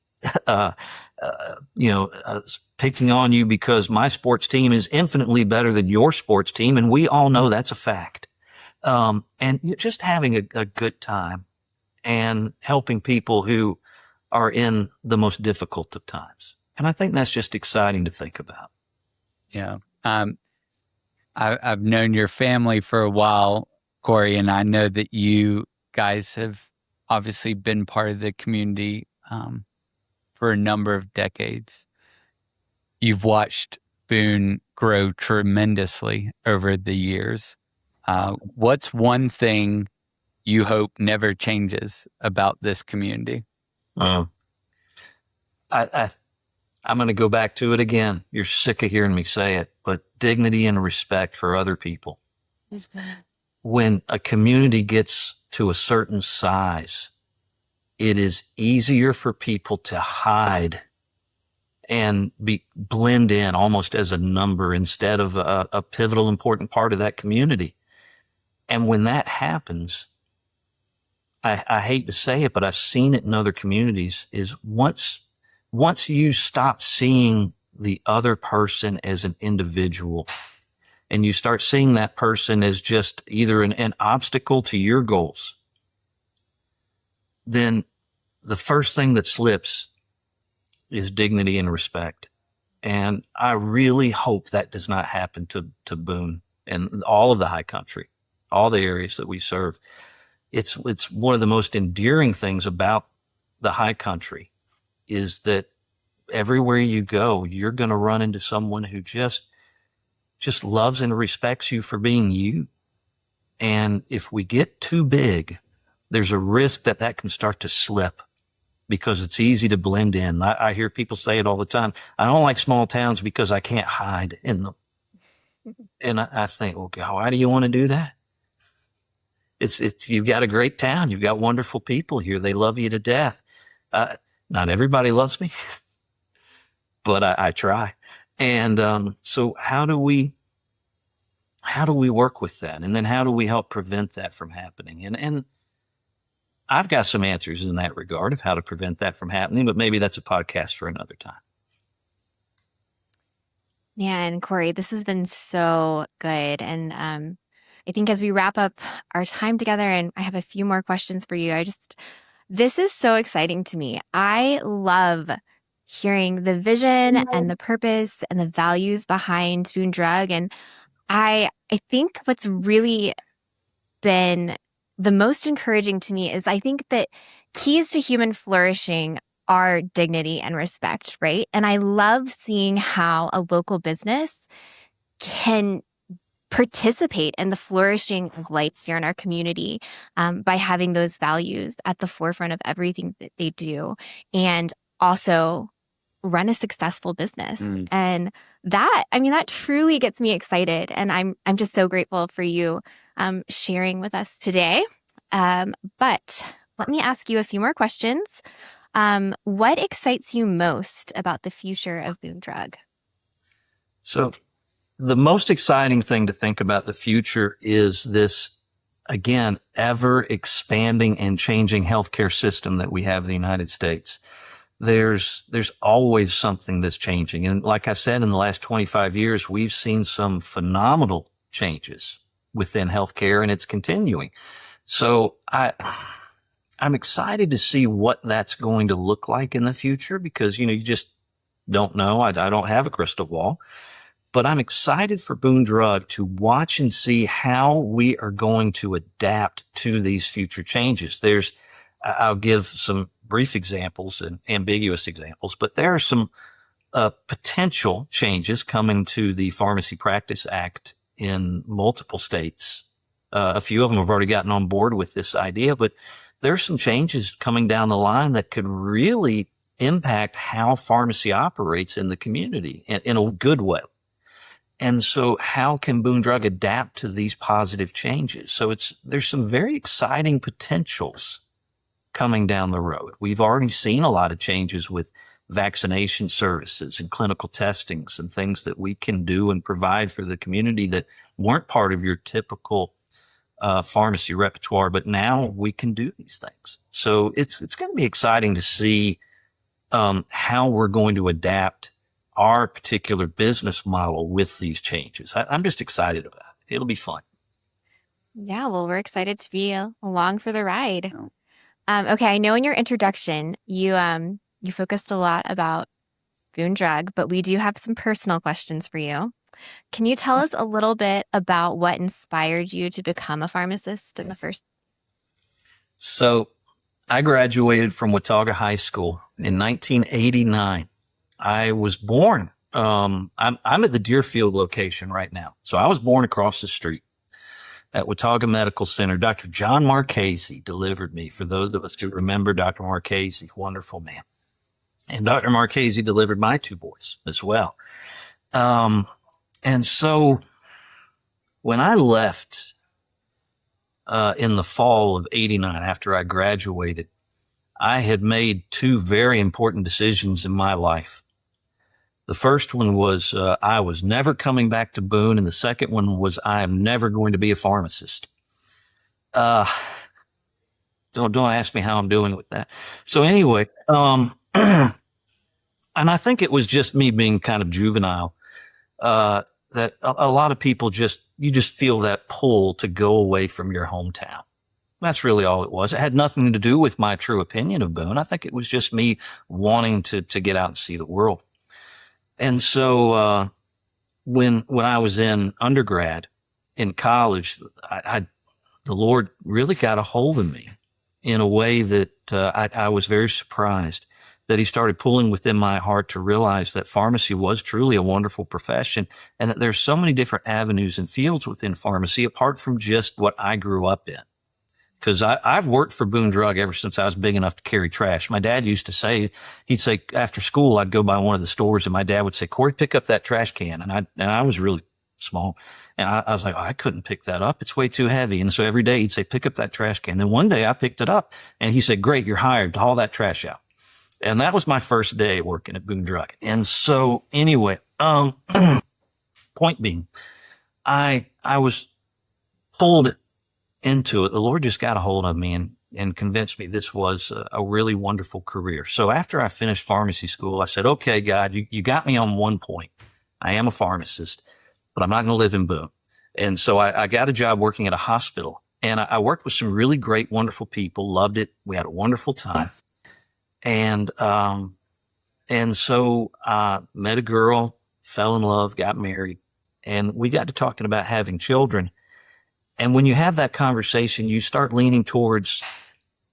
picking on you because my sports team is infinitely better than your sports team. And we all know that's a fact. And just having a good time and helping people who are in the most difficult of times. And I think that's just exciting to think about. Yeah. I've known your family for a while, Corey, and I know that you guys have obviously been part of the community for a number of decades. You've watched Boone grow tremendously over the years. What's one thing you hope never changes about this community? I'm going to go back to it again. You're sick of hearing me say it, but dignity and respect for other people. Mm-hmm. When a community gets to a certain size, it is easier for people to hide and blend in almost as a number instead of a pivotal, important part of that community. And when that happens, I hate to say it, but I've seen it in other communities, is once you stop seeing the other person as an individual and you start seeing that person as just either an obstacle to your goals, then the first thing that slips is dignity and respect. And I really hope that does not happen to Boone and all of the high country, all the areas that we serve. It's one of the most endearing things about the high country is that everywhere you go, you're going to run into someone who just loves and respects you for being you. And if we get too big, there's a risk that can start to slip because it's easy to blend in. I hear people say it all the time. I don't like small towns because I can't hide in them. And I think, okay, why do you want to do that? You've got a great town. You've got wonderful people here. They love you to death. Not everybody loves me, but I try. And so how do we work with that? And then how do we help prevent that from happening? And I've got some answers in that regard of how to prevent that from happening, but maybe that's a podcast for another time. Yeah, and Corey, this has been so good. And I think as we wrap up our time together, and I have a few more questions for you, this is so exciting to me. I love hearing the vision and the purpose and the values behind Boone Drug. And I think what's really been the most encouraging to me is I think that keys to human flourishing are dignity and respect, right? And I love seeing how a local business can participate in the flourishing of life here in our community by having those values at the forefront of everything that they do, and also run a successful business. And that truly gets me excited. And I'm just so grateful for you sharing with us today. But let me ask you a few more questions. What excites you most about the future of Boone Drug? So the most exciting thing to think about the future is this, again, ever expanding and changing healthcare system that we have in the United States. There's always something that's changing. And like I said, in the last 25 years, we've seen some phenomenal changes within healthcare, and it's continuing. So I'm excited to see what that's going to look like in the future because, you just don't know. I don't have a crystal ball, but I'm excited for Boone Drug to watch and see how we are going to adapt to these future changes. I'll give some brief examples and ambiguous examples, but there are some potential changes coming to the Pharmacy Practice Act in multiple states. A few of them have already gotten on board with this idea, but there's some changes coming down the line that could really impact how pharmacy operates in the community in a good way. And so how can Boone Drug adapt to these positive changes? So there's some very exciting potentials coming down the road. We've already seen a lot of changes with vaccination services and clinical testings and things that we can do and provide for the community that weren't part of your typical pharmacy repertoire, but now we can do these things. So it's going to be exciting to see how we're going to adapt our particular business model with these changes. I'm just excited about it. It'll be fun. Yeah, well, we're excited to be along for the ride. Okay, I know in your introduction you focused a lot about Boone Drug, but we do have some personal questions for you. Can you tell us a little bit about what inspired you to become a pharmacist in the first? So I graduated from Watauga High School in 1989. I was born. I'm at the Deerfield location right now. So I was born across the street at Watauga Medical Center. Dr. John Marchese delivered me. For those of us who remember Dr. Marchese, wonderful man. And Dr. Marchese delivered my two boys as well. And so when I left in the fall of 89, after I graduated, I had made two very important decisions in my life. The first one was I was never coming back to Boone, and the second one was I am never going to be a pharmacist. Don't ask me how I'm doing with that. So anyway, and I think it was just me being kind of juvenile. That a lot of people you just feel that pull to go away from your hometown. That's really all it was. It had nothing to do with my true opinion of Boone. I think it was just me wanting to get out and see the world. And so when I was in undergrad in college, the Lord really got a hold of me in a way that I was very surprised that he started pulling within my heart to realize that pharmacy was truly a wonderful profession and that there's so many different avenues and fields within pharmacy apart from just what I grew up in. Because I've worked for Boone Drug ever since I was big enough to carry trash. My dad used to say, he'd say after school, I'd go by one of the stores and my dad would say, Corey, pick up that trash can. And I was really small. And I was like, I couldn't pick that up. It's way too heavy. And so every day he'd say, pick up that trash can. Then one day I picked it up and he said, great, you're hired to haul that trash out. And that was my first day working at Boone Drug. And so anyway, point being, I was pulled into it. The Lord just got a hold of me and convinced me this was a really wonderful career. So after I finished pharmacy school, I said, okay, God, you got me on one point. I am a pharmacist, but I'm not going to live in Boone. And so I got a job working at a hospital and I worked with some really great, wonderful people, loved it. We had a wonderful time. And so I met a girl, fell in love, got married, and we got to talking about having children. And when you have that conversation, you start leaning towards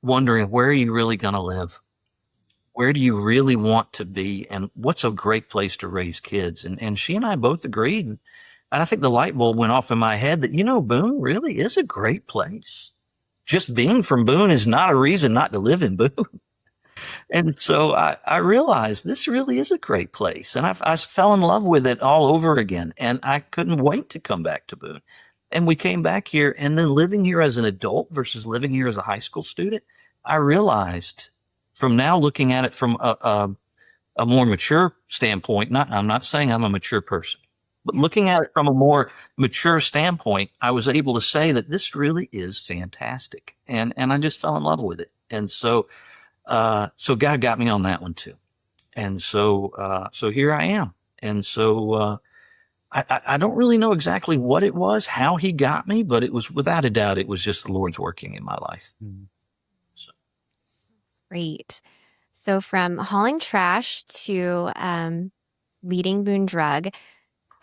wondering, where are you really going to live? Where do you really want to be? And what's a great place to raise kids? And she and I both agreed. And I think the light bulb went off in my head that, Boone really is a great place. Just being from Boone is not a reason not to live in Boone. And so I realized this really is a great place. And I fell in love with it all over again. And I couldn't wait to come back to Boone. And we came back here, and then living here as an adult versus living here as a high school student, I realized from now looking at it from a more mature standpoint, I'm not saying I'm a mature person, but looking at it from a more mature standpoint, I was able to say that this really is fantastic. And I just fell in love with it. And so God got me on that one too. And so here I am. And so, I don't really know exactly what it was, how he got me, but it was without a doubt, it was just the Lord's working in my life. So. Great. So from hauling trash to leading Boone Drug,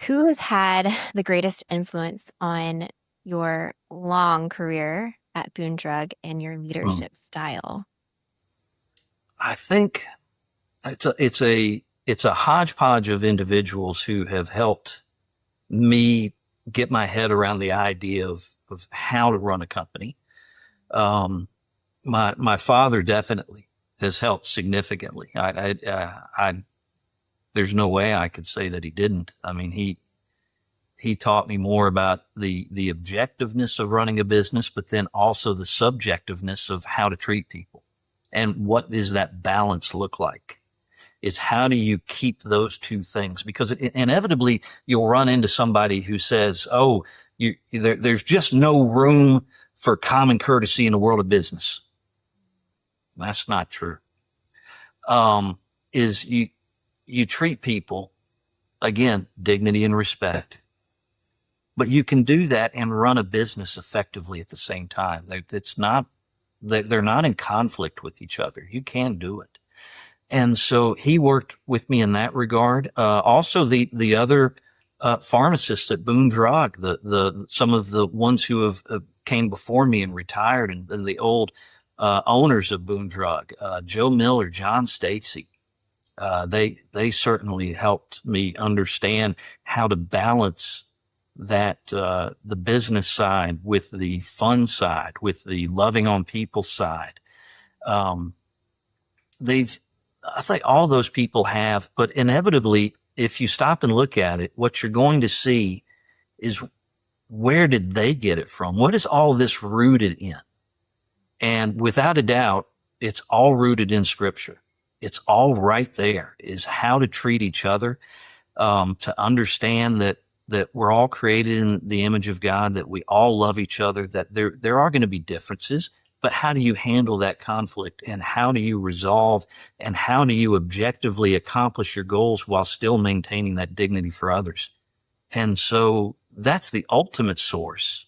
who has had the greatest influence on your long career at Boone Drug and your leadership style? I think it's a hodgepodge of individuals who have helped me get my head around the idea of how to run a company. My father definitely has helped significantly. There's no way I could say that he didn't. I mean, he taught me more about the objectiveness of running a business, but then also the subjectiveness of how to treat people. And what does that balance look like? Is how do you keep those two things? Because inevitably you'll run into somebody who says, oh, there's just no room for common courtesy in the world of business. That's not true. Is you treat people, again, dignity and respect, but you can do that and run a business effectively at the same time. It's not They're not in conflict with each other. You can do it. And so he worked with me in that regard. Also, the other pharmacists at Boone Drug, some of the ones who have came before me and retired, and the old owners of Boone Drug, Joe Miller, John Stacy, they certainly helped me understand how to balance that the business side with the fun side, with the loving on people side. Um, I think all those people have, but inevitably, if you stop and look at it, what you're going to see is, where did they get it from? What is all this rooted in? And without a doubt, it's all rooted in Scripture. It's all right there, is how to treat each other, to understand that we're all created in the image of God, that we all love each other, that there are going to be differences, but how do you handle that conflict, and how do you resolve, and how do you objectively accomplish your goals while still maintaining that dignity for others? And so that's the ultimate source,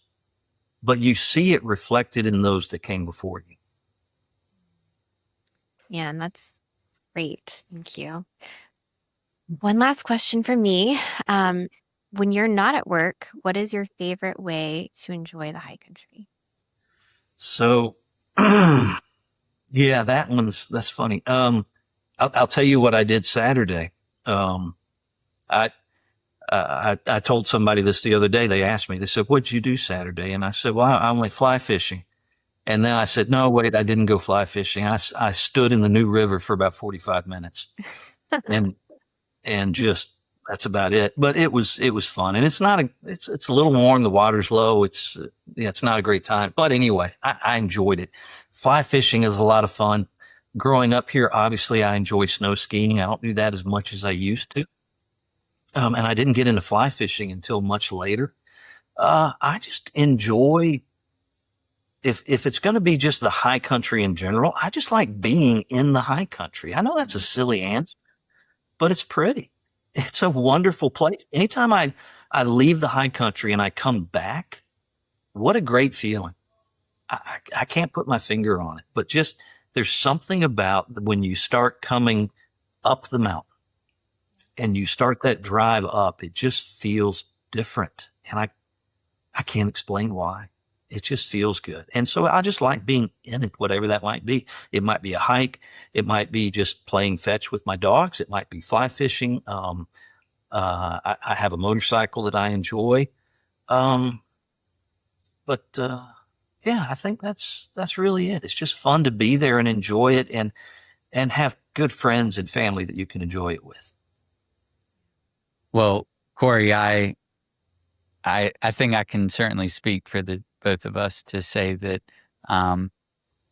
but you see it reflected in those that came before you. Yeah, and that's great. Thank you. One last question for me. When you're not at work, what is your favorite way to enjoy the high country? So, yeah, that's funny. I'll tell you what I did Saturday. I told somebody this the other day. They asked me, they said, "What'd you do Saturday?" And I said, "Well, I went fly fishing." And then I said, "No, wait, I didn't go fly fishing. I stood in the New River for about 45 minutes and just, that's about it." But it was fun, and it's a little warm. The water's low. It's not a great time, but anyway, I enjoyed it. Fly fishing is a lot of fun. Growing up here, obviously I enjoy snow skiing. I don't do that as much as I used to. And I didn't get into fly fishing until much later. I just enjoy, if it's going to be just the high country in general, I just like being in the high country. I know that's a silly answer, but it's pretty. It's a wonderful place. Anytime I leave the high country and I come back, what a great feeling. I can't put my finger on it, but just, there's something about when you start coming up the mountain and you start that drive up, it just feels different. And I can't explain why. It just feels good. And so I just like being in it, whatever that might be. It might be a hike. It might be just playing fetch with my dogs. It might be fly fishing. I have a motorcycle that I enjoy. Yeah, I think that's really it. It's just fun to be there and enjoy it, and have good friends and family that you can enjoy it with. Well, Corey, I think I can certainly speak for the both of us to say that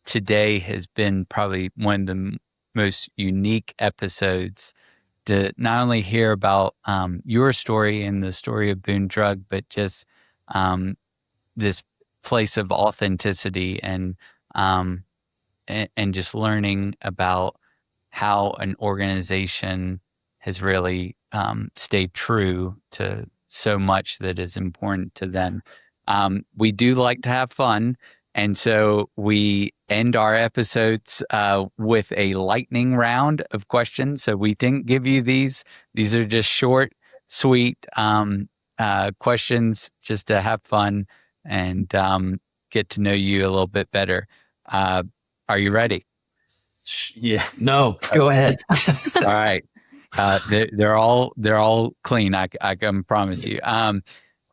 today has been probably one of the most unique episodes to not only hear about your story and the story of Boone Drug, but just this place of authenticity and just learning about how an organization has really stayed true to so much that is important to them. We do like to have fun, and so we end our episodes with a lightning round of questions. So we didn't give you these. These are just short, sweet questions just to have fun and get to know you a little bit better. Are you ready? Yeah. No, go ahead. All right. They're all clean. I can promise you.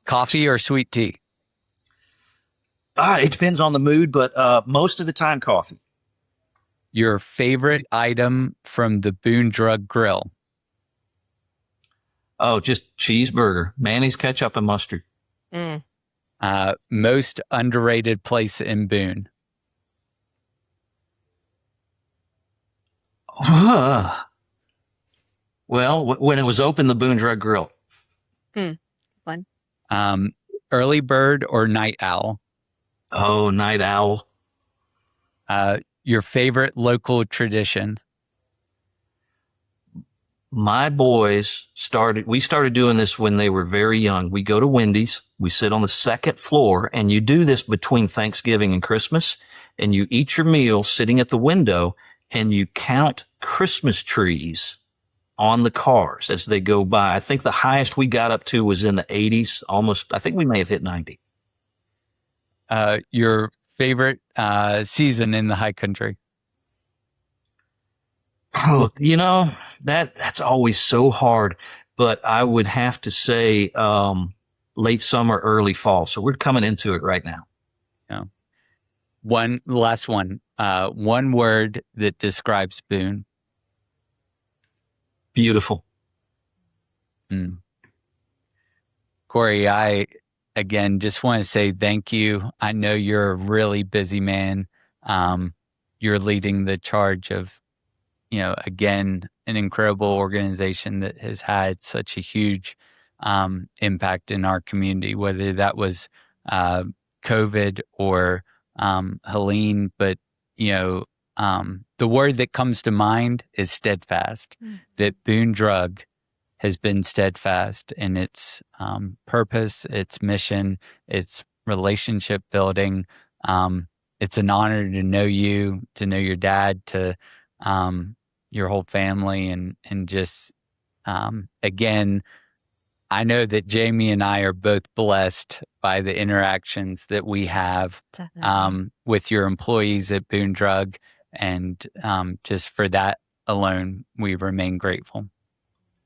Coffee or sweet tea? It depends on the mood, but most of the time, coffee. Your favorite item from the Boone Drug Grill? Oh, just cheeseburger, mayonnaise, ketchup, and mustard. Most underrated place in Boone? Well, when it was open, the Boone Drug Grill. Fun. Early bird or night owl? Oh, night owl. Your favorite local tradition? my boys we started doing this when they were very young. We go to Wendy's, we sit on the second floor, and you do this between Thanksgiving and Christmas, and you eat your meal sitting at the window, and you count Christmas trees on the cars as they go by. I think the highest we got up to was in the 80s, almost, I think we may have hit 90. Your favorite season in the high country? Oh, that's always so hard, but I would have to say late summer, early fall. So we're coming into it right now. Yeah. One last one. One word that describes Boone. Beautiful. Corey, I again just want to say thank you. I know you're a really busy man. You're leading the charge of, again, an incredible organization that has had such a huge impact in our community, whether that was COVID or Helene. But, the word that comes to mind is steadfast, that Boone Drug has been steadfast in its purpose, its mission, its relationship building. It's an honor to know you, to know your dad, to your whole family, and just again, I know that Jamie and I are both blessed by the interactions that we have with your employees at Boone Drug, and just for that alone, we remain grateful.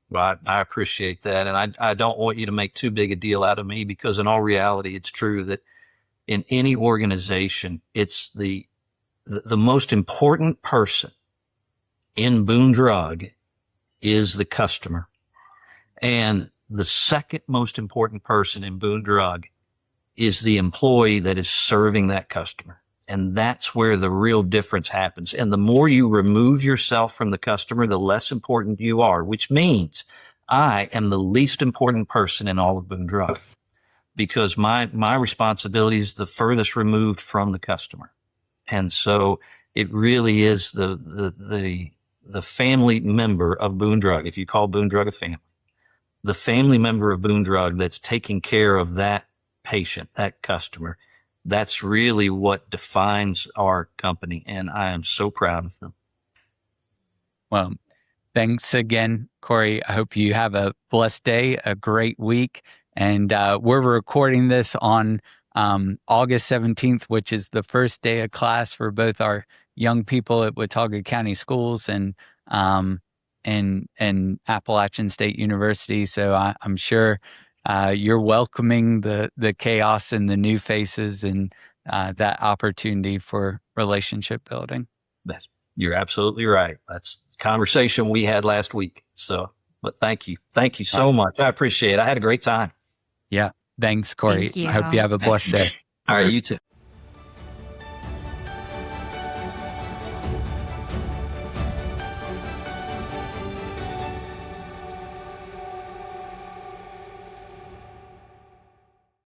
Well, I appreciate that, and I don't want you to make too big a deal out of me, because in all reality, it's true that in any organization, it's the most important person in Boone Drug is the customer. And the second most important person in Boone Drug is the employee that is serving that customer. And that's where the real difference happens. And the more you remove yourself from the customer, the less important you are, which means I am the least important person in all of Boone Drug, because my responsibility is the furthest removed from the customer. And so it really is the family member of Boone Drug, if you call Boone Drug a family, the family member of Boone Drug that's taking care of that patient, that customer. That's really what defines our company, and I am so proud of them. Well, thanks again, Corey. I hope you have a blessed day, a great week. And we're recording this on August 17th, which is the first day of class for both our young people at Watauga County Schools and Appalachian State University. So I'm sure you're welcoming the chaos and the new faces and that opportunity for relationship building. You're absolutely right. That's the conversation we had last week. So, but thank you so much. I appreciate it. I had a great time. Yeah. Thanks, Corey. Thank you. I hope you have a blessed day. All right. You too.